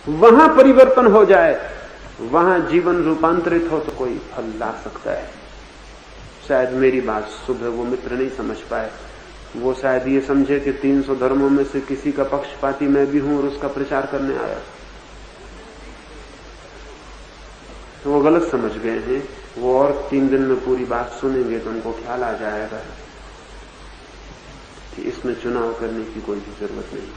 वहां परिवर्तन हो जाए, वहां जीवन रूपांतरित हो तो कोई फल ला सकता है। शायद मेरी बात सुबह वो मित्र नहीं समझ पाए। वो शायद ये समझे कि 300 धर्मों में से किसी का पक्षपाती मैं भी हूं और उसका प्रचार करने आया, तो वो गलत समझ गए हैं। वो और 3 दिन में पूरी बात सुनेंगे तो उनको ख्याल आ जाएगा कि इसमें चुनाव करने की कोई भी जरूरत नहीं।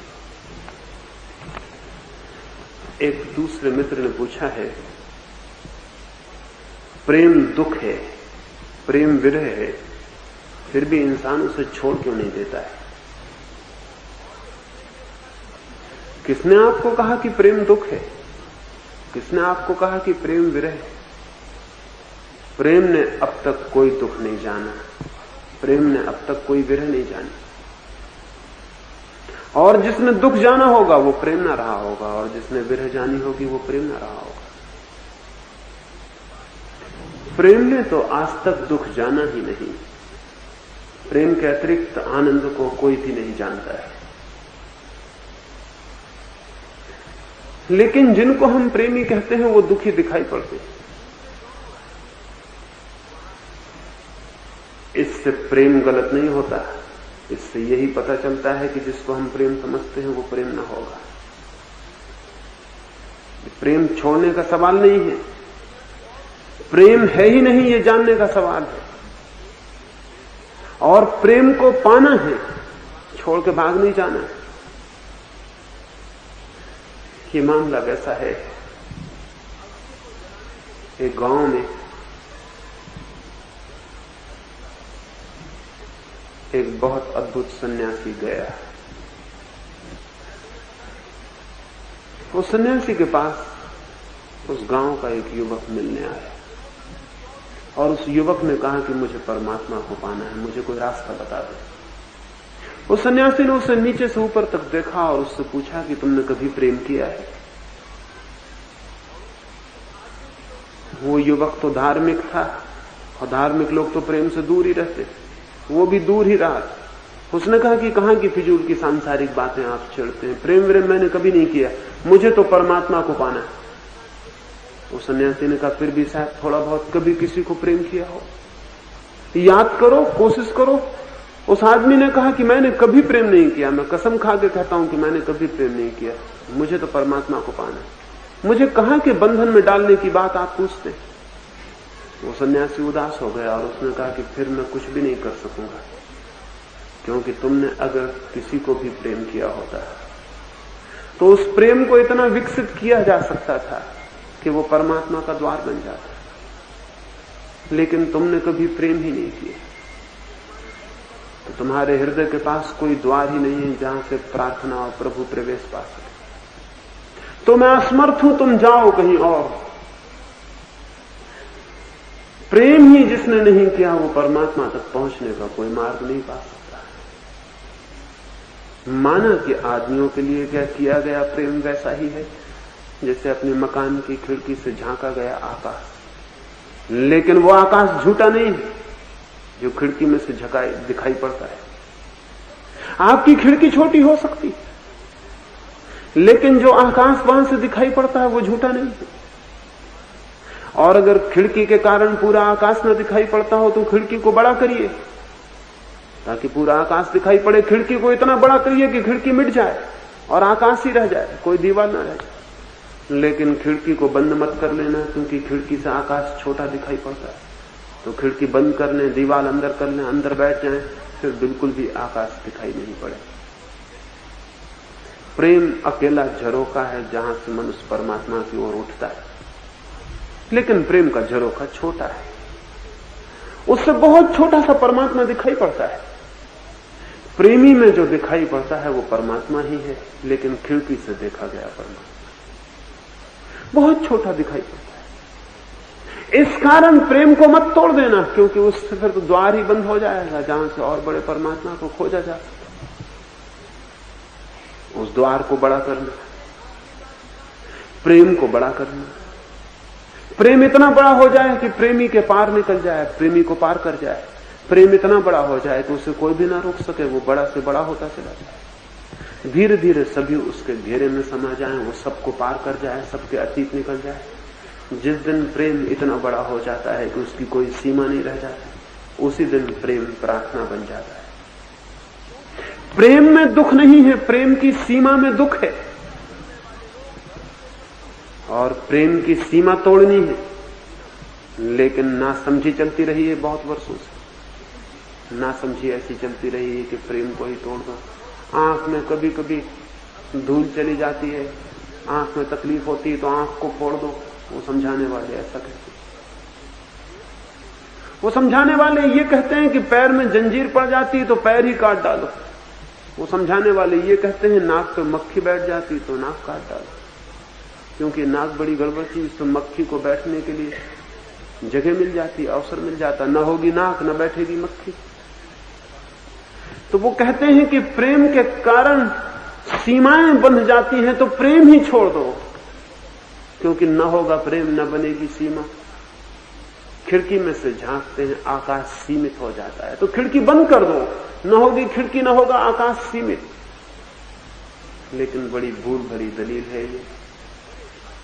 एक दूसरे मित्र ने पूछा है, प्रेम दुख है, प्रेम विरह है, फिर भी इंसान उसे छोड़ क्यों नहीं देता है? किसने आपको कहा कि प्रेम दुख है? किसने आपको कहा कि प्रेम विरह है? प्रेम ने अब तक कोई दुख नहीं जाना, प्रेम ने अब तक कोई विरह नहीं जानी। और जिसने दुख जाना होगा वो प्रेम ना रहा होगा, और जिसने विरह जानी होगी वो प्रेम ना रहा होगा। प्रेम ने तो आज तक दुख जाना ही नहीं। प्रेम के अतिरिक्त आनंद को कोई भी नहीं जानता है। लेकिन जिनको हम प्रेमी कहते हैं वो दुखी दिखाई पड़ते हैं। इससे प्रेम गलत नहीं होता, इससे यही पता चलता है कि जिसको हम प्रेम समझते हैं वो प्रेम ना होगा। प्रेम छोड़ने का सवाल नहीं है, प्रेम है ही नहीं ये जानने का सवाल है। और प्रेम को पाना है, छोड़ के भाग नहीं जाना है। ये मामला वैसा है, एक गांव में एक बहुत अद्भुत सन्यासी गया। उस सन्यासी के पास उस गांव का एक युवक मिलने आया और उस युवक ने कहा कि मुझे परमात्मा को पाना है, मुझे कोई रास्ता बता दे। उस सन्यासी ने उसे नीचे से ऊपर तक देखा और उससे पूछा कि तुमने कभी प्रेम किया है? वो युवक तो धार्मिक था और धार्मिक लोग तो प्रेम से दूर ही रहते, वो भी दूर ही रहा। उसने कहा कि कहां की फिजूल की सांसारिक बातें आप छेड़ते हैं, प्रेम व्रेम मैंने कभी नहीं किया, मुझे तो परमात्मा को पाना है। उस सन्यासी ने कहा फिर भी शायद थोड़ा बहुत कभी किसी को प्रेम किया हो, याद करो, कोशिश करो। उस आदमी ने कहा कि मैंने कभी प्रेम नहीं किया, मैं कसम खा के कहता हूं कि मैंने कभी प्रेम नहीं किया, मुझे तो परमात्मा को पाना है। मुझे कहां के बंधन में डालने की बात आप पूछते? वो सन्यासी उदास हो गया और उसने कहा कि फिर मैं कुछ भी नहीं कर सकूंगा, क्योंकि तुमने अगर किसी को भी प्रेम किया होता तो उस प्रेम को इतना विकसित किया जा सकता था कि वो परमात्मा का द्वार बन जाता, लेकिन तुमने कभी प्रेम ही नहीं किया। तो तुम्हारे हृदय के पास कोई द्वार ही नहीं है जहां से प्रार्थना और प्रभु प्रवेश पा सके। तो मैं असमर्थ हूं, तुम जाओ कहीं और। प्रेम ही जिसने नहीं किया वो परमात्मा तक पहुंचने का कोई मार्ग नहीं पा सकता। माना कि आदमियों के लिए क्या किया गया प्रेम वैसा ही है जैसे अपने मकान की खिड़की से झांका गया आकाश, लेकिन वो आकाश झूठा नहीं है जो खिड़की में से दिखाई पड़ता है। आपकी खिड़की छोटी हो सकती है, लेकिन जो आकाश वहां से दिखाई पड़ता है वो झूठा नहीं है। और अगर खिड़की के कारण पूरा आकाश न दिखाई पड़ता हो तो खिड़की को बड़ा करिए ताकि पूरा आकाश दिखाई पड़े। खिड़की को इतना बड़ा करिए कि खिड़की मिट जाए और आकाश ही रह जाए, कोई दीवार न रह जाए। लेकिन खिड़की को बंद मत कर लेना, क्योंकि खिड़की से आकाश छोटा दिखाई पड़ता है। तो खिड़की बंद कर लें, दीवार अंदर कर लें, अंदर बैठ जाएं, फिर बिल्कुल भी आकाश दिखाई नहीं पड़े। प्रेम अकेला झरोखा है जहां से मनुष्य परमात्मा की ओर उठता है, लेकिन प्रेम का झरोखा छोटा है, उससे बहुत छोटा सा परमात्मा दिखाई पड़ता है। प्रेमी में जो दिखाई पड़ता है वो परमात्मा ही है, लेकिन खिड़की से देखा गया परमात्मा बहुत छोटा दिखाई पड़ता है। इस कारण प्रेम को मत तोड़ देना, क्योंकि उससे फिर तो द्वार ही बंद हो जाएगा जहां से और बड़े परमात्मा को खोजा जा सकता। उस द्वार को बड़ा करना, प्रेम को बड़ा करना। प्रेम इतना बड़ा हो जाए कि प्रेमी के पार निकल जाए, प्रेमी को पार कर जाए। प्रेम इतना बड़ा हो जाए कि उसे कोई भी ना रोक सके, वो बड़ा से बड़ा होता चला जाए। धीरे धीरे सभी उसके घेरे में समा जाएं, वो सबको पार कर जाए, सबके अतीत निकल जाए। जिस दिन प्रेम इतना बड़ा हो जाता है कि उसकी कोई सीमा नहीं रह जाती, उसी दिन प्रेम प्रार्थना बन जाता है। प्रेम में दुख नहीं है, प्रेम की सीमा में दुख है। और प्रेम की सीमा तोड़नी है, लेकिन नासमझी चलती रही है बहुत वर्षों से। नासमझी ऐसी चलती रही है कि प्रेम को ही तोड़ दो। आंख में कभी कभी धूल चली जाती है, आंख में तकलीफ होती है तो आंख को फोड़ दो। वो समझाने वाले ऐसा कहते हैं। वो समझाने वाले ये कहते हैं कि पैर में जंजीर पड़ जाती है तो पैर ही काट डालो। वो समझाने वाले ये कहते हैं नाक पे मक्खी बैठ जाती तो नाक काट डालो, क्योंकि नाक बड़ी गड़बड़ चीज, तो मक्खी को बैठने के लिए जगह मिल जाती, अवसर मिल जाता। न होगी नाक, न बैठेगी मक्खी। तो वो कहते हैं कि प्रेम के कारण सीमाएं बंध जाती हैं, तो प्रेम ही छोड़ दो, क्योंकि न होगा प्रेम, न बनेगी सीमा। खिड़की में से झांकते हैं, आकाश सीमित हो जाता है, तो खिड़की बंद कर दो। न होगी खिड़की, न होगा आकाश सीमित। लेकिन बड़ी भूल भरी दलील है ये।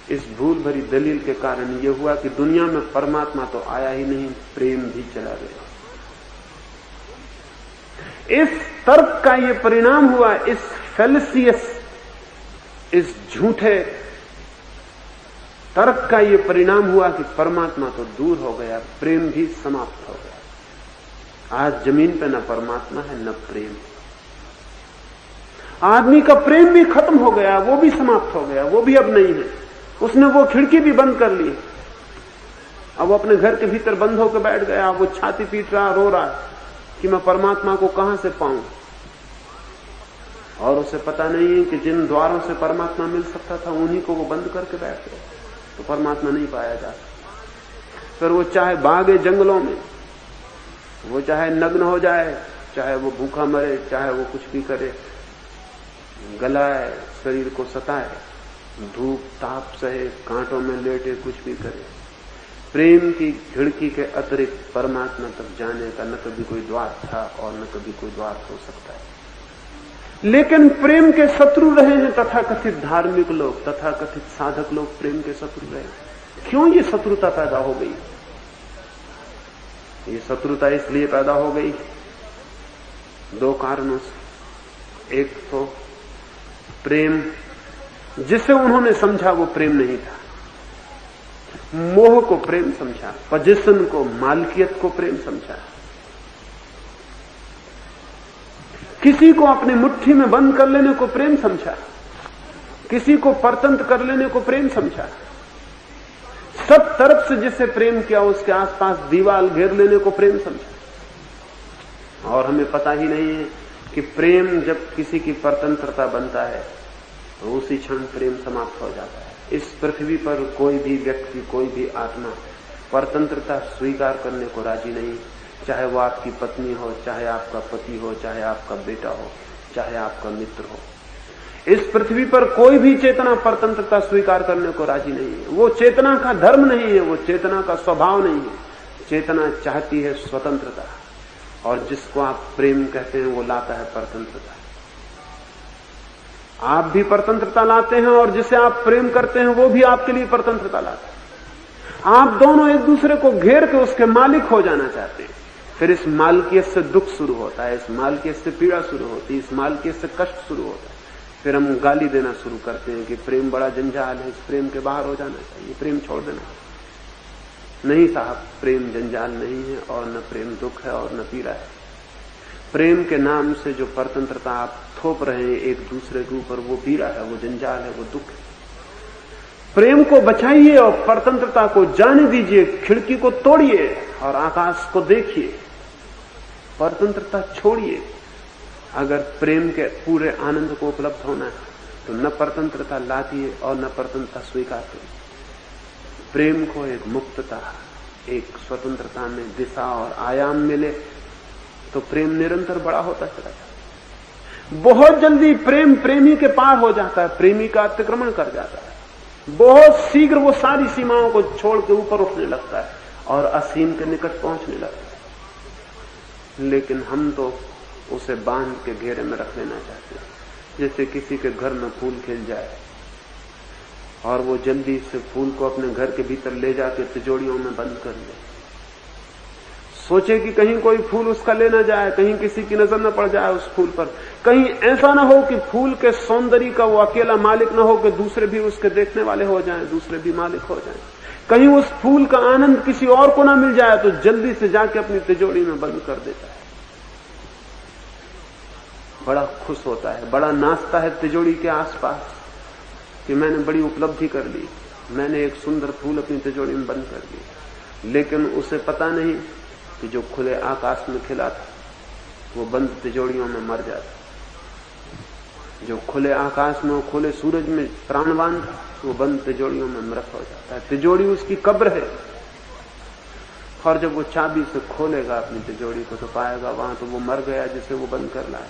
इस भूल भरी दलील के कारण ये हुआ कि दुनिया में परमात्मा तो आया ही नहीं, प्रेम भी चला गया। इस तर्क का ये परिणाम हुआ, इस फेलिसियस, इस झूठे तर्क का ये परिणाम हुआ कि परमात्मा तो दूर हो गया, प्रेम भी समाप्त हो गया। आज जमीन पे न परमात्मा है, न प्रेम। आदमी का प्रेम भी खत्म हो गया, वो भी समाप्त हो गया, वो भी अब नहीं है। उसने वो खिड़की भी बंद कर ली। अब वो अपने घर के भीतर बंद होकर बैठ गया। वो छाती पीट रहा, रो रहा है कि मैं परमात्मा को कहां से पाऊं। और उसे पता नहीं है कि जिन द्वारों से परमात्मा मिल सकता था, उन्हीं को वो बंद करके बैठ गया, तो परमात्मा नहीं पाया जा सकता। फिर वो चाहे भागे जंगलों में, वो चाहे नग्न हो जाए, चाहे वो भूखा मरे, चाहे वो कुछ भी करे, गलाए, शरीर को सताए, धूप ताप सहे, कांटों में लेटे, कुछ भी करे, प्रेम की खिड़की के अतिरिक्त परमात्मा तक जाने का न कभी कोई द्वार था और न कभी कोई द्वार हो सकता है। लेकिन प्रेम के शत्रु रहे हैं तथाकथित धार्मिक लोग, तथाकथित साधक लोग प्रेम के शत्रु रहे। क्यों ये शत्रुता पैदा हो गई? ये शत्रुता इसलिए पैदा हो गई दो कारणों से। एक तो प्रेम जिसे उन्होंने समझा वो प्रेम नहीं था। मोह को प्रेम समझा, पोजीशन को, मालकियत को प्रेम समझा। किसी को अपनी मुट्ठी में बंद कर लेने को प्रेम समझा, किसी को परतंत्र कर लेने को प्रेम समझा। सब तरफ से जिसे प्रेम किया उसके आसपास दीवार घेर लेने को प्रेम समझा। और हमें पता ही नहीं है कि प्रेम जब किसी की परतंत्रता बनता है तो उसी क्षण प्रेम समाप्त हो जाता है। इस पृथ्वी पर कोई भी व्यक्ति, कोई भी आत्मा परतंत्रता स्वीकार करने को राजी नहीं, चाहे वो आपकी पत्नी हो, चाहे आपका पति हो, चाहे आपका बेटा हो, चाहे आपका मित्र हो। इस पृथ्वी पर कोई भी चेतना परतंत्रता स्वीकार करने को राजी नहीं है। वो चेतना का धर्म नहीं है, वो चेतना का स्वभाव नहीं है। चेतना चाहती है स्वतंत्रता, और जिसको आप प्रेम कहते हैं वो लाता है परतंत्रता। आप भी परतंत्रता लाते हैं और जिसे आप प्रेम करते हैं वो भी आपके लिए परतंत्रता लाता है। आप दोनों एक दूसरे को घेर के उसके मालिक हो जाना चाहते हैं। फिर इस मालकियत से दुख शुरू होता है, इस मालकियत से पीड़ा शुरू होती है, इस मालकियत से कष्ट शुरू होता है। फिर हम गाली देना शुरू करते हैं कि प्रेम बड़ा जंजाल है, इस प्रेम के बाहर हो जाना चाहिए, प्रेम छोड़ देना चाहिए। नहीं साहब, प्रेम जंजाल नहीं है, और न प्रेम दुख है और न पीड़ा है। प्रेम के नाम से जो परतंत्रता आप थोप रहे हैं एक दूसरे के ऊपर, वो पीड़ा है, वो जंजाल है, वो दुख है। प्रेम को बचाइए और परतंत्रता को जाने दीजिए। खिड़की को तोड़िए और आकाश को देखिए। परतंत्रता छोड़िए। अगर प्रेम के पूरे आनंद को उपलब्ध होना है तो न परतंत्रता लातिए और न परतंत्रता स्वीकार करिए। प्रेम को एक मुक्तता, एक स्वतंत्रता में दिशा और आयाम मिले तो प्रेम निरंतर बड़ा होता चला जाता है। बहुत जल्दी प्रेम प्रेमी के पार हो जाता है, प्रेमी का अतिक्रमण कर जाता है। बहुत शीघ्र वो सारी सीमाओं को छोड़ के ऊपर उठने लगता है और असीम के निकट पहुंचने लगता है। लेकिन हम तो उसे बांध के घेरे में रख लेना चाहते हैं। जैसे किसी के घर में फूल खिल जाए और वो जल्दी से फूल को अपने घर के भीतर ले जाके तिजोरियों में बंद कर ले, सोचे कि कहीं कोई फूल उसका ले ना जाए, कहीं किसी की नजर न पड़ जाए उस फूल पर, कहीं ऐसा ना हो कि फूल के सौंदर्य का वो अकेला मालिक ना हो कि दूसरे भी उसके देखने वाले हो जाएं, दूसरे भी मालिक हो जाएं, कहीं उस फूल का आनंद किसी और को ना मिल जाए, तो जल्दी से जाके अपनी तिजोरी में बंद कर देता है। बड़ा खुश होता है, बड़ा नाचता है तिजोरी के आसपास कि मैंने बड़ी उपलब्धि कर ली, मैंने एक सुंदर फूल अपनी तिजोरी में बंद कर दिया। लेकिन उसे पता नहीं कि जो खुले आकाश में खिला था वो बंद तिजोरियों में मर जाता, जो खुले आकाश में, खुले सूरज में प्राणवान था, वो बंद तिजोरियों में मृत हो जाता है। तिजोरी उसकी कब्र है, और जब वो चाबी से खोलेगा अपनी तिजोरी को तो पाएगा वहां तो वो मर गया जिसे वो बंद कर लाया।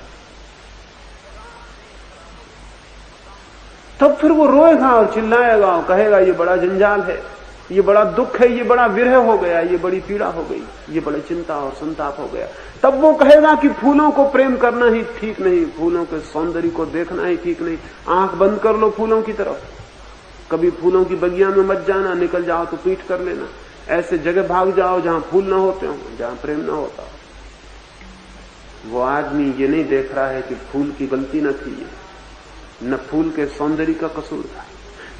तब फिर वो रोएगा और चिल्लाएगा और कहेगा ये बड़ा जंजाल है, ये बड़ा दुख है, ये बड़ा विरह हो गया, ये बड़ी पीड़ा हो गई, ये बड़ी चिंता और संताप हो गया। तब वो कहेगा कि फूलों को प्रेम करना ही ठीक नहीं, फूलों के सौंदर्य को देखना ही ठीक नहीं, आंख बंद कर लो फूलों की तरफ, कभी फूलों की बगिया में मत जाना, निकल जाओ तो पीट कर लेना, ऐसे जगह भाग जाओ जहां फूल ना होते हो, जहां प्रेम ना होता। वो आदमी ये नहीं देख रहा है कि फूल की गलती न थी, न फूल के सौंदर्य का कसूर था,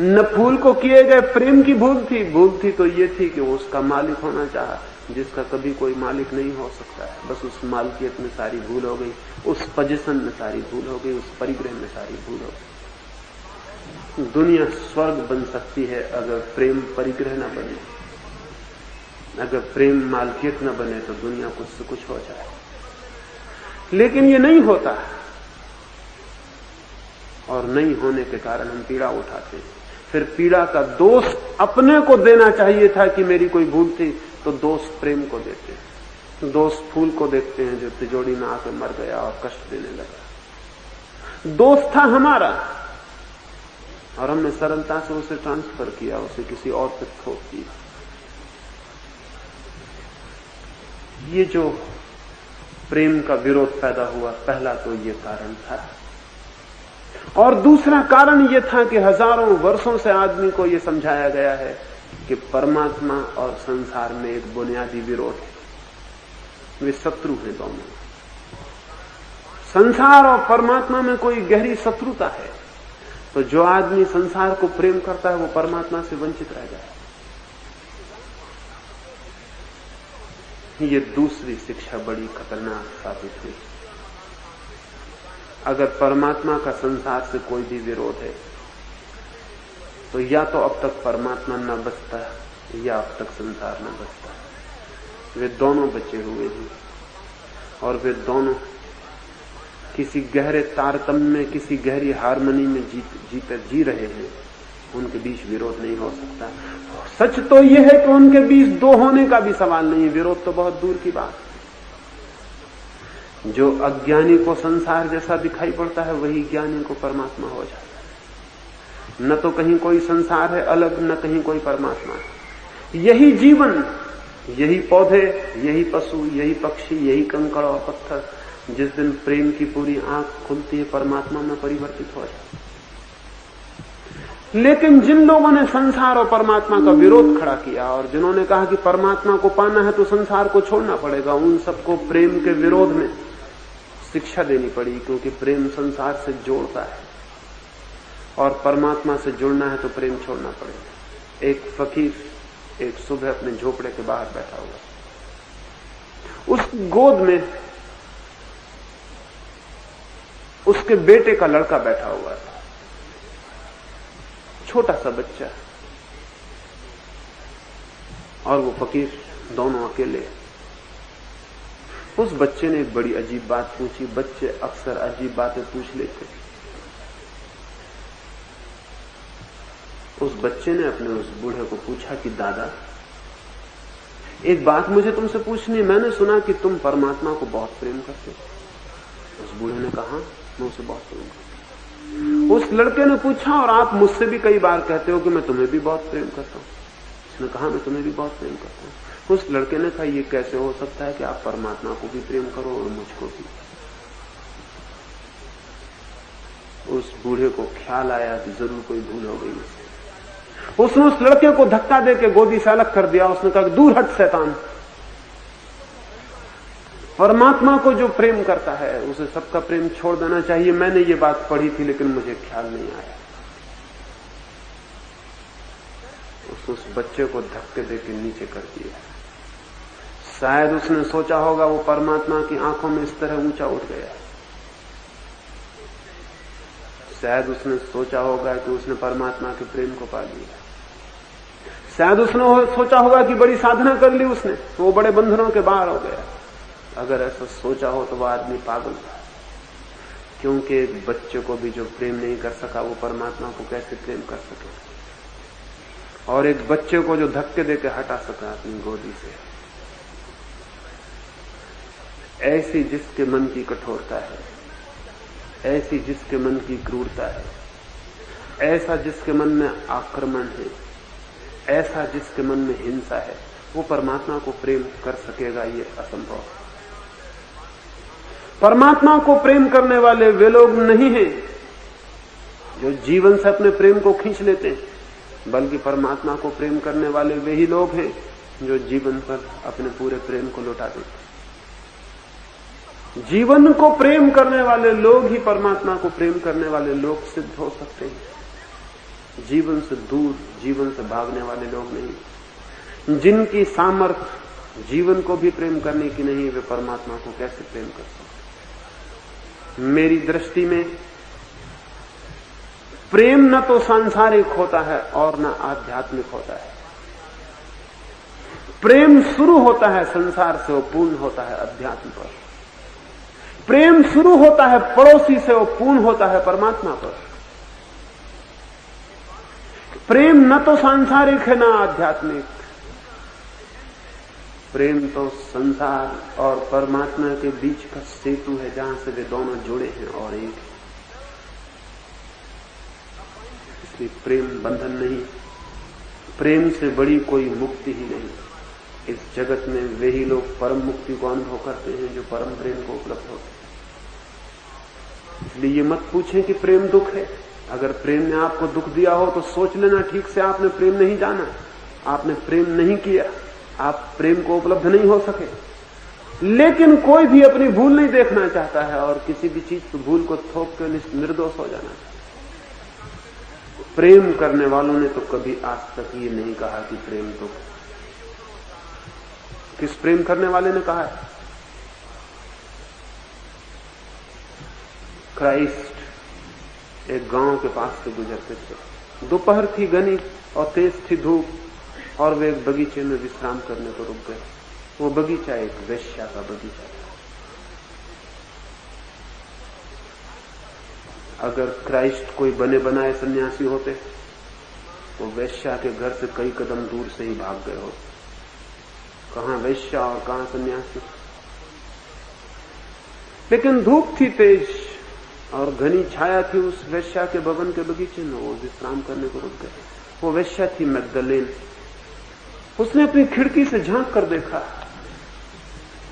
न फूल को किए गए प्रेम की भूल थी। भूल थी तो ये थी कि वो उसका मालिक होना चाहा, जिसका कभी कोई मालिक नहीं हो सकता है। बस उस मालकियत में सारी भूल हो गई, उस पोजीशन में सारी भूल हो गई, उस परिग्रह में सारी भूल हो गई। दुनिया स्वर्ग बन सकती है अगर प्रेम परिग्रह न बने, अगर प्रेम मालकियत न बने तो दुनिया कुछ से कुछ हो जाए। लेकिन ये नहीं होता, और नहीं होने के कारण हम पीड़ा उठाते हैं। फिर पीड़ा का दोष अपने को देना चाहिए था कि मेरी कोई भूल थी, तो दोष प्रेम को देते हैं, दोष फूल को देखते हैं जो तिजोरी में आकर मर गया और कष्ट देने लगा। दोष था हमारा और हमने सरलता से उसे ट्रांसफर किया, उसे किसी और पे थोप दिया। ये जो प्रेम का विरोध पैदा हुआ, पहला तो ये कारण था। और दूसरा कारण यह था कि हजारों वर्षों से आदमी को यह समझाया गया है कि परमात्मा और संसार में एक बुनियादी विरोध है, वे शत्रु हैं दोनों। संसार और परमात्मा में कोई गहरी शत्रुता है, तो जो आदमी संसार को प्रेम करता है वो परमात्मा से वंचित रह जाए। ये दूसरी शिक्षा बड़ी खतरनाक साबित हुई। अगर परमात्मा का संसार से कोई भी विरोध है तो या तो अब तक परमात्मा न बचता या अब तक संसार न बचता। वे दोनों बचे हुए हैं और वे दोनों किसी गहरे तारतम्य में, किसी गहरी हार्मनी में जी रहे हैं। उनके बीच विरोध नहीं हो सकता। सच तो यह है कि उनके बीच दो होने का भी सवाल नहीं, विरोध तो बहुत दूर की बात। जो अज्ञानी को संसार जैसा दिखाई पड़ता है वही ज्ञानी को परमात्मा हो जाता है। न तो कहीं कोई संसार है अलग, न कहीं कोई परमात्मा है। यही जीवन, यही पौधे, यही पशु, यही पक्षी, यही कंकड़ और पत्थर जिस दिन प्रेम की पूरी आंख खुलती है परमात्मा में परिवर्तित हो जाता है। लेकिन जिन लोगों ने संसार और परमात्मा का विरोध खड़ा किया और जिन्होंने कहा कि परमात्मा को पाना है तो संसार को छोड़ना पड़ेगा, उन सबको प्रेम के विरोध में शिक्षा देनी पड़ी, क्योंकि प्रेम संसार से जोड़ता है और परमात्मा से जुड़ना है तो प्रेम छोड़ना पड़ेगा। एक फकीर एक सुबह अपने झोपड़े के बाहर बैठा हुआ, उस गोद में उसके बेटे का लड़का बैठा हुआ था, छोटा सा बच्चा, और वो फकीर दोनों अकेले। उस बच्चे ने एक बड़ी अजीब बात पूछी। बच्चे अक्सर अजीब बातें पूछ लेते। उस बच्चे ने अपने उस बूढ़े को पूछा कि दादा, एक बात मुझे तुमसे पूछनी, मैंने सुना कि तुम परमात्मा को बहुत प्रेम करते हो। उस बूढ़े ने कहा, मैं उसे बहुत प्रेम करता हूं। उस लड़के ने पूछा, और आप मुझसे भी कई बार कहते हो कि मैं तुम्हें भी बहुत प्रेम करता हूं। उसने कहा, मैं तुम्हें भी बहुत प्रेम करता हूं। उस लड़के ने कहा, ये कैसे हो सकता है कि आप परमात्मा को भी प्रेम करो और मुझको भी। उस बूढ़े को ख्याल आया कि जरूर कोई भूल हो गई उसने उस लड़के को धक्का देके गोदी से अलग कर दिया। उसने कहा दूर हट शैतान। परमात्मा को जो प्रेम करता है उसे सबका प्रेम छोड़ देना चाहिए। मैंने ये बात पढ़ी थी लेकिन मुझे ख्याल नहीं आया। उस बच्चे को धक्के देके नीचे कर दिया। शायद उसने सोचा होगा वो परमात्मा की आंखों में इस तरह ऊंचा उठ गया। शायद उसने सोचा होगा कि उसने परमात्मा के प्रेम को पा लिया। शायद उसने सोचा होगा कि बड़ी साधना कर ली उसने, तो वो बड़े बंधनों के बाहर हो गया। अगर ऐसा सोचा हो तो वह आदमी पागल था, क्योंकि एक बच्चे को भी जो प्रेम नहीं कर सका वो परमात्मा को कैसे प्रेम कर सके। और एक बच्चे को जो धक्के देकर हटा सका अपनी गोदी से, ऐसी जिसके मन की कठोरता है, ऐसी जिसके मन की क्रूरता है, ऐसा जिसके मन में आक्रमण है, ऐसा जिसके मन में हिंसा है, वो परमात्मा को प्रेम कर सकेगा? ये असंभव। परमात्मा को प्रेम करने वाले वे लोग नहीं हैं जो जीवन से अपने प्रेम को खींच लेते हैं, बल्कि परमात्मा को प्रेम करने वाले वे ही लोग हैं जो जीवन पर अपने पूरे प्रेम को लौटा देते हैं। जीवन को प्रेम करने वाले लोग ही परमात्मा को प्रेम करने वाले लोग सिद्ध हो सकते हैं। जीवन से दूर, जीवन से भागने वाले लोग नहीं। जिनकी सामर्थ्य जीवन को भी प्रेम करने की नहीं, वे परमात्मा को कैसे प्रेम कर सकते? मेरी दृष्टि में प्रेम न तो सांसारिक होता है और न आध्यात्मिक होता है। प्रेम शुरू होता है संसार से, वो पूर्ण होता है अध्यात्म पर। प्रेम शुरू होता है पड़ोसी से, वो पूर्ण होता है परमात्मा पर। प्रेम न तो सांसारिक है न आध्यात्मिक। प्रेम तो संसार और परमात्मा के बीच का सेतु है, जहां से वे दोनों जुड़े हैं और एक है। इसलिए प्रेम बंधन नहीं, प्रेम से बड़ी कोई मुक्ति ही नहीं। इस जगत में वे ही लोग परम मुक्ति को अनुभव करते हैं जो परम प्रेम को उपलब्ध होते हैं। इसलिए ये मत पूछें कि प्रेम दुख है। अगर प्रेम ने आपको दुख दिया हो तो सोच लेना ठीक से आपने प्रेम नहीं जाना, आपने प्रेम नहीं किया, आप प्रेम को उपलब्ध नहीं हो सके। लेकिन कोई भी अपनी भूल नहीं देखना चाहता है और किसी भी चीज की भूल को थोप कर निर्दोष हो जाना चाहता है। प्रेम करने वालों ने तो कभी आज तक ये नहीं कहा कि प्रेम दुख। किस प्रेम करने वाले ने कहा है? क्राइस्ट एक गांव के पास से गुजरते थे। दोपहर थी, घनी और तेज थी धूप, और वे एक बगीचे में विश्राम करने को रुक गए। वो बगीचा एक वेश्या का बगीचा था। अगर क्राइस्ट कोई बने बनाए सन्यासी होते तो वेश्या के घर से कई कदम दूर से ही भाग गए होते। कहां वेश्या और कहां सन्यासी। लेकिन धूप थी तेज और घनी छाया थी उस वेश्या के भवन के बगीचे में। वो विश्राम करने को रुक गए। वो वेश्या थी मैगदलेन। उसने अपनी खिड़की से झांक कर देखा,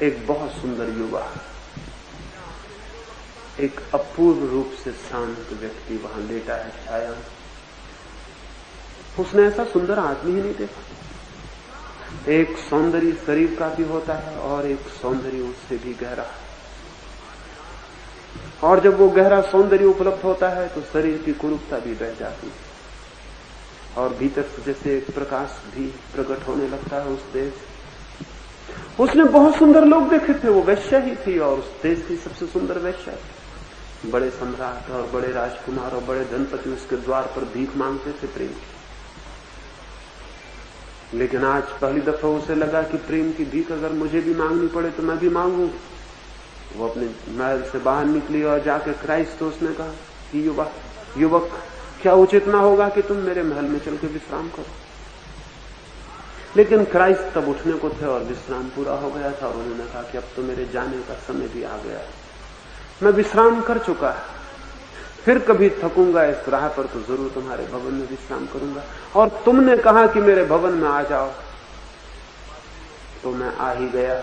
एक बहुत सुंदर युवा, एक अपूर्व रूप से शांत व्यक्ति वहां लेटा है छाया। उसने ऐसा सुंदर आदमी ही नहीं देखा। एक सौंदर्य शरीर का भी होता है और एक सौंदर्य उससे भी गहरा है। और जब वो गहरा सौंदर्य उपलब्ध होता है तो शरीर की कुरूपता भी बह जाती है और भीतर से जैसे एक प्रकाश भी प्रकट होने लगता है उस देश। उसने बहुत सुंदर लोग देखे थे, वो वेश्या ही थी और उस देश की सबसे सुंदर वेश्या थी। बड़े सम्राट और बड़े राजकुमार और बड़े धनपति उसके द्वार पर भीख मांगते थे प्रेम की। लेकिन आज पहली दफा उसे लगा कि प्रेम की भीख अगर मुझे भी मांगनी पड़े तो मैं भी मांगूंगी। वो अपने महल से बाहर निकली और जाके क्राइस्ट तो उसने कहा कि युवक, क्या उचित ना होगा कि तुम मेरे महल में चल के विश्राम करो। लेकिन क्राइस्ट तब उठने को थे और विश्राम पूरा हो गया था और उन्होंने कहा कि अब तो मेरे जाने का समय भी आ गया है, मैं विश्राम कर चुका है, फिर कभी थकूंगा इस राह पर तो जरूर तुम्हारे भवन में विश्राम करूंगा। और तुमने कहा कि मेरे भवन में आ जाओ तो मैं आ ही गया,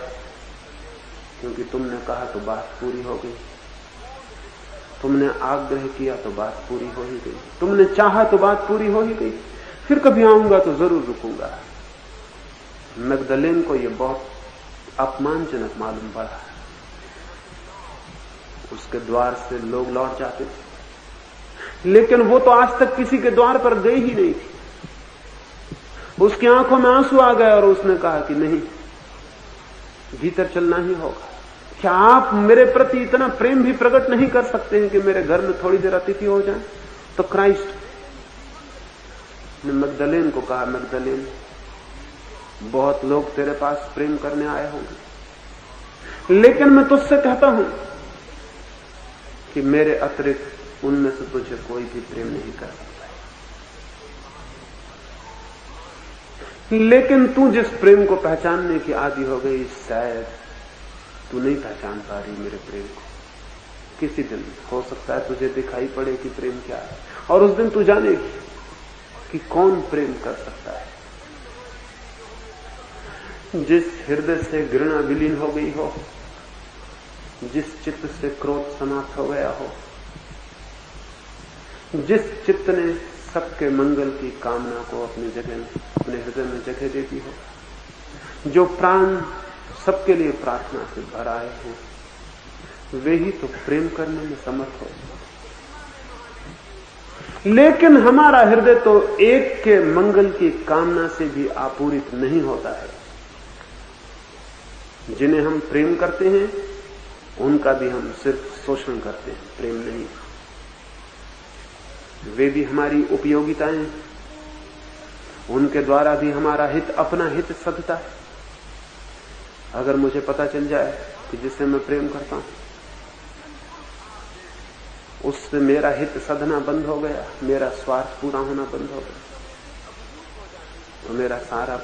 क्योंकि तुमने कहा तो बात पूरी हो गई। तुमने आग्रह किया तो बात पूरी हो ही गई, तुमने चाहा तो बात पूरी हो ही गई, फिर कभी आऊंगा तो जरूर रुकूंगा। मैगदलेन को यह बहुत अपमानजनक मालूम पड़ा। उसके द्वार से लोग लौट जाते थे, लेकिन वो तो आज तक किसी के द्वार पर गई ही नहीं थी। उसकी आंखों में आंसू आ गए और उसने कहा कि नहीं, भीतर चलना ही होगा। क्या आप मेरे प्रति इतना प्रेम भी प्रकट नहीं कर सकते हैं कि मेरे घर में थोड़ी देर अतिथि हो जाए? तो क्राइस्ट ने मैगदलेन को कहा, मैगदलेन, बहुत लोग तेरे पास प्रेम करने आए होंगे, लेकिन मैं तुझसे कहता हूं कि मेरे अतिरिक्त उनमें से तुझे कोई भी प्रेम नहीं कर सकता। लेकिन तू जिस प्रेम को पहचानने की आदी हो गई, शायद तू नहीं पहचान पा रही मेरे प्रेम को। किसी दिन हो सकता है तुझे दिखाई पड़े कि प्रेम क्या है, और उस दिन तू जानेगी कि कौन प्रेम कर सकता है। जिस हृदय से घृणा विलीन हो गई हो, जिस चित्त से क्रोध समाप्त हो गया हो, जिस चित्त ने सबके मंगल की कामना को अपनी जगह में, अपने हृदय में जगह दे दी हो, जो प्राण सबके लिए प्रार्थना से भर आए हो, वे ही तो प्रेम करने में समर्थ हो। लेकिन हमारा हृदय तो एक के मंगल की कामना से भी आपूरित नहीं होता है। जिन्हें हम प्रेम करते हैं उनका भी हम सिर्फ शोषण करते हैं, प्रेम नहीं। वे भी हमारी उपयोगिताएं, उनके द्वारा भी हमारा हित, अपना हित सधता है। अगर मुझे पता चल जाए कि जिससे मैं प्रेम करता हूं उससे मेरा हित सधना बंद हो गया, मेरा स्वार्थ पूरा होना बंद हो गया, तो मेरा सारा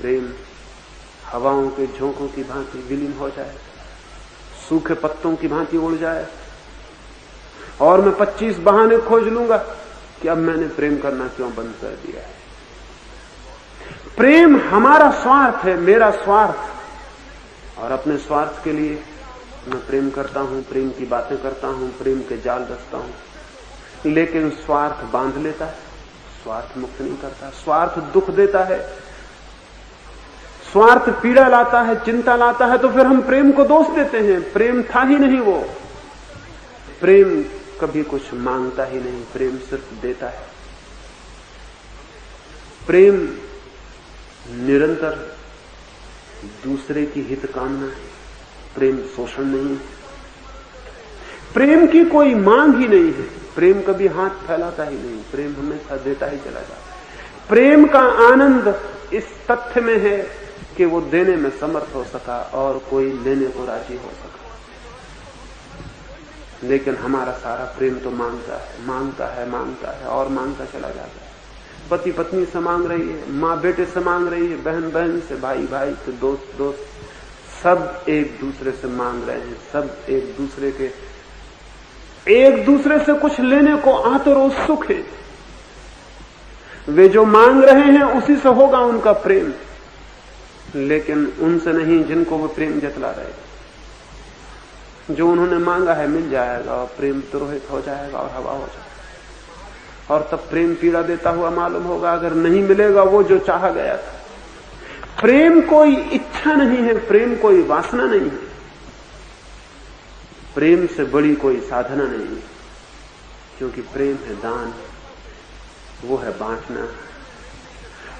प्रेम हवाओं के झोंकों की भांति विलीन हो जाए, सूखे पत्तों की भांति उड़ जाए, और मैं 25 बहाने खोज लूंगा कि अब मैंने प्रेम करना क्यों बंद कर दिया है। प्रेम हमारा स्वार्थ है, मेरा स्वार्थ, और अपने स्वार्थ के लिए मैं प्रेम करता हूं, प्रेम की बातें करता हूं, प्रेम के जाल रचता हूं। लेकिन स्वार्थ बांध लेता है, स्वार्थ मुक्त नहीं करता। स्वार्थ दुख देता है, स्वार्थ पीड़ा लाता है, चिंता लाता है, तो फिर हम प्रेम को दोष देते हैं। प्रेम था ही नहीं वो। प्रेम कभी कुछ मांगता ही नहीं, प्रेम सिर्फ देता है। प्रेम निरंतर दूसरे की हित कामना है, प्रेम शोषण नहीं। प्रेम की कोई मांग ही नहीं है, प्रेम कभी हाथ फैलाता ही नहीं, प्रेम हमेशा देता ही चला जाता है। प्रेम का आनंद इस तथ्य में है कि वो देने में समर्थ हो सका और कोई लेने को राजी हो सका। लेकिन हमारा सारा प्रेम तो मांगता है, मांगता है, मांगता है और मांगता चला जाता है। पति पत्नी से मांग रही है, माँ बेटे से मांग रही है, बहन बहन से, भाई भाई से, दोस्त दोस्त, सब एक दूसरे से मांग रहे हैं। सब एक दूसरे से कुछ लेने को आतुर उत्सुक है। वे जो मांग रहे हैं उसी से होगा उनका प्रेम, लेकिन उनसे नहीं जिनको वो प्रेम जतला रहे हैं। जो उन्होंने मांगा है मिल जाएगा और प्रेम तुरोहित हो जाएगा और हवा हो जाएगा, और तब प्रेम पीड़ा देता हुआ मालूम होगा अगर नहीं मिलेगा वो जो चाहा गया था। प्रेम कोई इच्छा नहीं है, प्रेम कोई वासना नहीं है, प्रेम से बड़ी कोई साधना नहीं है, क्योंकि प्रेम है दान, वो है बांटना,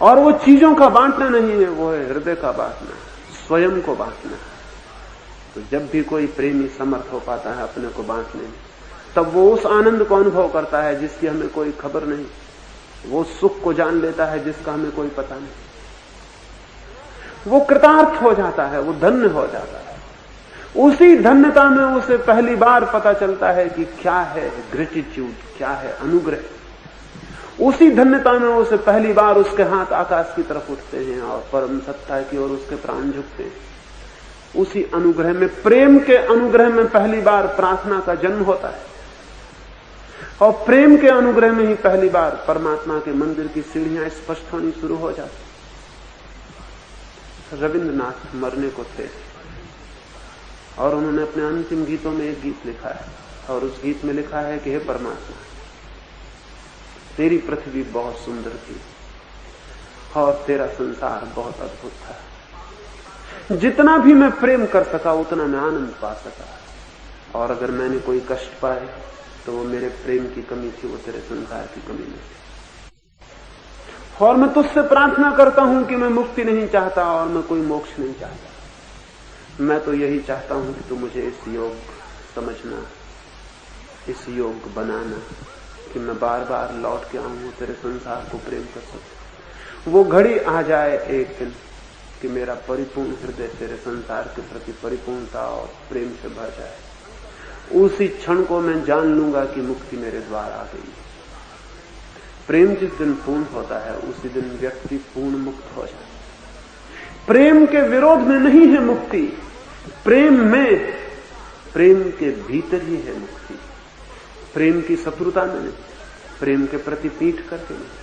और वो चीजों का बांटना नहीं है, वो है हृदय का बांटना, स्वयं को बांटना। तो जब भी कोई प्रेमी समर्थ हो पाता है अपने को बांटने में, तब वो उस आनंद को अनुभव करता है जिसकी हमें कोई खबर नहीं, वो सुख को जान लेता है जिसका हमें कोई पता नहीं, वो कृतार्थ हो जाता है, वो धन्य हो जाता है। उसी धन्यता में उसे पहली बार पता चलता है कि क्या है ग्रेटिट्यूड, क्या है अनुग्रह। उसी धन्यता में उसे पहली बार उसके हाथ आकाश की तरफ उठते हैं और परम सत्ता की ओर उसके प्राण झुकते हैं। उसी अनुग्रह में, प्रेम के अनुग्रह में पहली बार प्रार्थना का जन्म होता है, और प्रेम के अनुग्रह में ही पहली बार परमात्मा के मंदिर की सीढ़ियां स्पष्ट होनी शुरू हो जाती। रविंद्रनाथ मरने को थे और उन्होंने अपने अंतिम गीतों में एक गीत लिखा है, और उस गीत में लिखा है कि हे परमात्मा, तेरी पृथ्वी बहुत सुंदर थी और तेरा संसार बहुत अद्भुत था। जितना भी मैं प्रेम कर सका उतना मैं आनंद पा सका, और अगर मैंने कोई कष्ट पाए तो वो मेरे प्रेम की कमी थी, वो तेरे संसार की कमी नहीं थी। और मैं तुझसे प्रार्थना करता हूं कि मैं मुक्ति नहीं चाहता और मैं कोई मोक्ष नहीं चाहता। मैं तो यही चाहता हूं कि तू मुझे इस योग समझना, इस योग बनाना कि मैं बार बार लौट के आऊं, तेरे संसार को प्रेम कर सकूं। वो घड़ी आ जाए एक दिन कि मेरा परिपूर्ण हृदय तेरे संसार के प्रति परिपूर्णता और प्रेम से भर जाए। उसी क्षण को मैं जान लूंगा कि मुक्ति मेरे द्वार आ गई। प्रेम जिस दिन पूर्ण होता है उसी दिन व्यक्ति पूर्ण मुक्त हो जाता है। प्रेम के विरोध में नहीं है मुक्ति, प्रेम में, प्रेम के भीतर ही है मुक्ति। प्रेम की शत्रुता में नहीं, प्रेम के प्रति पीठ करके नहीं।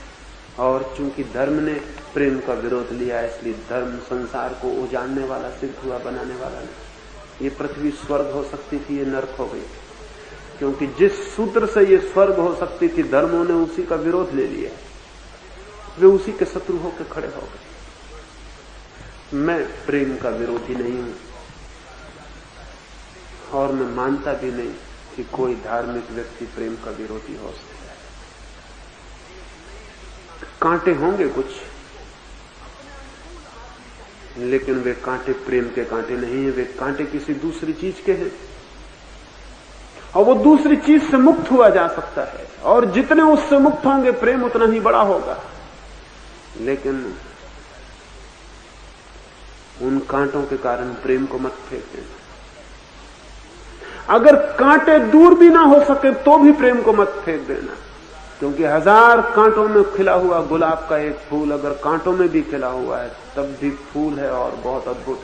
और चूंकि धर्म ने प्रेम का विरोध लिया इसलिए धर्म संसार को उजाड़ने वाला सिद्ध हुआ, बनाने वाला नहीं। ये पृथ्वी स्वर्ग हो सकती थी, ये नरक हो गई, क्योंकि जिस सूत्र से ये स्वर्ग हो सकती थी धर्मों ने उसी का विरोध ले लिया, वे उसी के शत्रु होकर खड़े हो गए। मैं प्रेम का विरोधी नहीं हूं और मैं मानता भी नहीं कि कोई धार्मिक व्यक्ति प्रेम का विरोधी हो सकता है। कांटे होंगे कुछ, लेकिन वे कांटे प्रेम के कांटे नहीं है, वे कांटे किसी दूसरी चीज के हैं और वो दूसरी चीज से मुक्त हुआ जा सकता है, और जितने उससे मुक्त होंगे प्रेम उतना ही बड़ा होगा। लेकिन उन कांटों के कारण प्रेम को मत फेंक देना। अगर कांटे दूर भी ना हो सके तो भी प्रेम को मत फेंक देना, क्योंकि 1000 कांटों में खिला हुआ गुलाब का एक फूल अगर कांटों में भी खिला हुआ है तब भी फूल है और बहुत अद्भुत।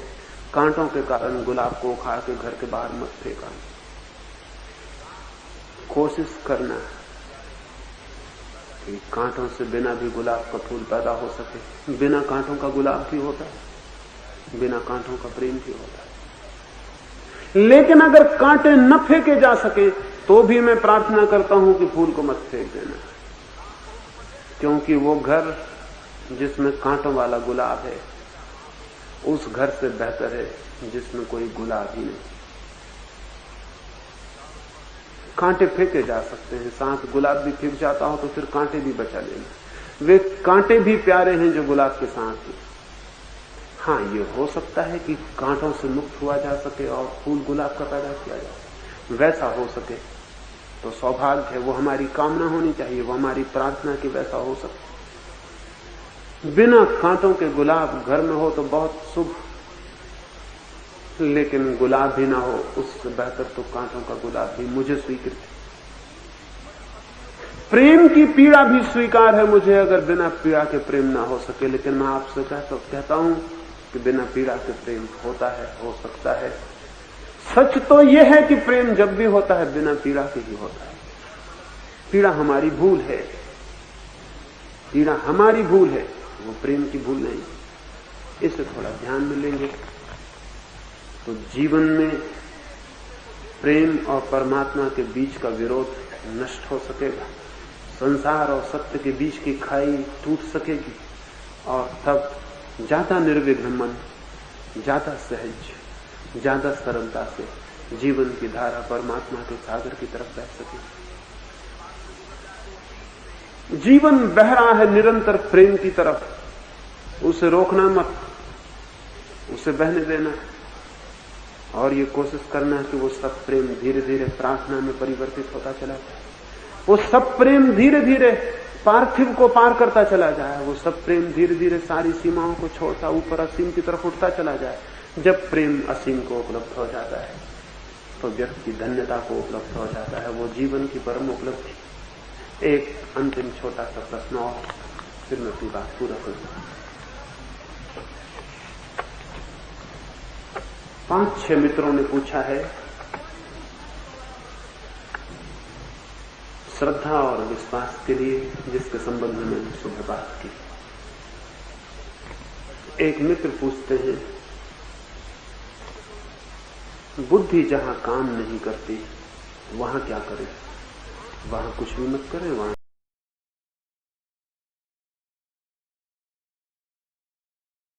कांटों के कारण गुलाब को उखाड़ के घर के बाहर मत फेंका। कोशिश करना कि कांटों से बिना भी गुलाब का फूल पैदा हो सके। बिना कांटों का गुलाब भी होता है, बिना कांटों का प्रेम भी होता है। लेकिन अगर कांटे न फेंके जा सके तो भी मैं प्रार्थना करता हूं कि फूल को मत फेंक देना, क्योंकि वो घर जिसमें कांटों वाला गुलाब है उस घर से बेहतर है जिसमें कोई गुलाब ही नहीं। कांटे फेंके जा सकते हैं, साथ गुलाब भी फेंक जाता हो तो फिर कांटे भी बचा लेना। वे कांटे भी प्यारे हैं जो गुलाब के साथ हैं। हाँ, ये हो सकता है कि कांटों से मुक्त हुआ जा सके और फूल गुलाब का पैदा किया जा सके। वैसा हो सके तो सौभाग्य है, वो हमारी कामना होनी चाहिए, वो हमारी प्रार्थना की वैसा हो सके। बिना कांटों के गुलाब घर में हो तो बहुत शुभ, लेकिन गुलाब भी ना हो उससे बेहतर तो कांटों का गुलाब भी मुझे स्वीकृत है। प्रेम की पीड़ा भी स्वीकार है मुझे अगर बिना पीड़ा के प्रेम ना हो सके, लेकिन मैं आपसे कहता हूं कि बिना पीड़ा के प्रेम होता है, हो सकता है। सच तो यह है कि प्रेम जब भी होता है बिना पीड़ा के ही होता है। पीड़ा हमारी भूल है, पीड़ा हमारी भूल है, वो प्रेम की भूल नहीं। इसे थोड़ा ध्यान में लेंगे तो जीवन में प्रेम और परमात्मा के बीच का विरोध नष्ट हो सकेगा, संसार और सत्य के बीच की खाई टूट सकेगी, और तब ज्यादा निर्विघ्न मन, ज्यादा सहज, ज्यादा सरलता से जीवन की धारा परमात्मा के सागर की तरफ बह सके। जीवन बह रहा है निरंतर प्रेम की तरफ, उसे रोकना मत, उसे बहने देना, और ये कोशिश करना कि वो सब प्रेम धीरे धीरे प्रार्थना में परिवर्तित होता चला जाए। वो सब प्रेम धीरे धीरे पार्थिव को पार करता चला जाए। वो सब प्रेम धीरे धीरे सारी सीमाओं को छोड़ता ऊपर असीम की तरफ उठता चला जाए। जब प्रेम असीम को उपलब्ध हो जाता है तो व्यक्ति धन्यता को उपलब्ध हो जाता है, वो जीवन की परम उपलब्धि। एक अंतिम छोटा सा प्रश्न और फिर मैं अपनी बात पूरा करूंगा। 5-6 मित्रों ने पूछा है श्रद्धा और विश्वास के लिए, जिसके संबंध में मैंने सुबह बात की। एक मित्र पूछते हैं, बुद्धि जहां काम नहीं करती वहां क्या करें? वहां कुछ भी मत करें, वहां